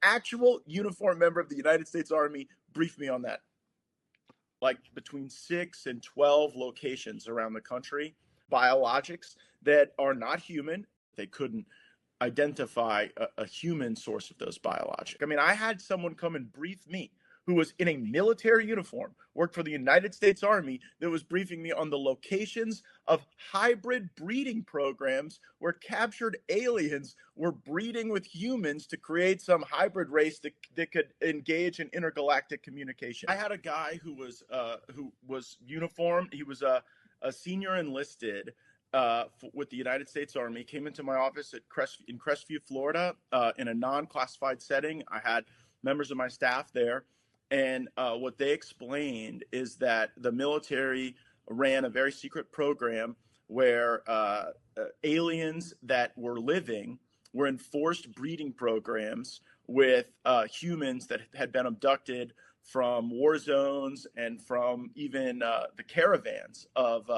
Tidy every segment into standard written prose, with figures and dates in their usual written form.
actual uniformed member of the United States Army briefed me on that. Like between 6 and 12 locations around the country, biologics that are not human. They couldn't identify a human source of those biologics. I mean, I had someone come and brief me who was in a military uniform, worked for the United States Army, that was briefing me on the locations of hybrid breeding programs where captured aliens were breeding with humans to create some hybrid race that could engage in intergalactic communication. I had a guy who was uniformed. He was a senior enlisted with the United States Army, came into my office in Crestview, Florida, in a non-classified setting. I had members of my staff there. And what they explained is that the military ran a very secret program where aliens that were living were in forced breeding programs with humans that had been abducted from war zones and from even the caravans of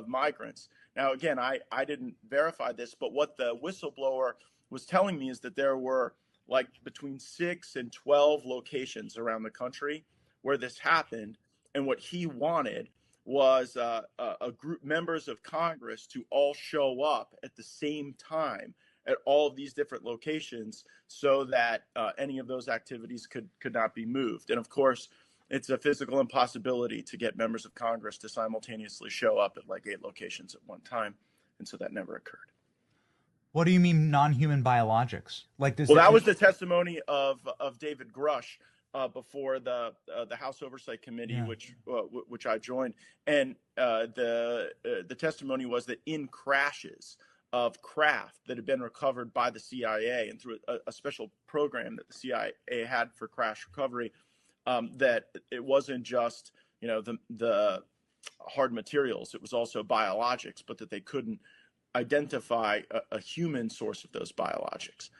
migrants. Now, again, I didn't verify this, but what the whistleblower was telling me is that there were like between 6 and 12 locations around the country where this happened. And what he wanted was a group, members of Congress, to all show up at the same time at all of these different locations so that any of those activities could not be moved. And of course, it's a physical impossibility to get members of Congress to simultaneously show up at like 8 locations at one time. And so that never occurred. What do you mean non-human biologics? Like this? Well, that was the testimony of David Grush before the House Oversight Committee, yeah, which I joined, and the testimony was that in crashes of craft that had been recovered by the CIA and through a special program that the CIA had for crash recovery, that it wasn't just the hard materials, it was also biologics, but that they couldn't identify a human source of those biologics.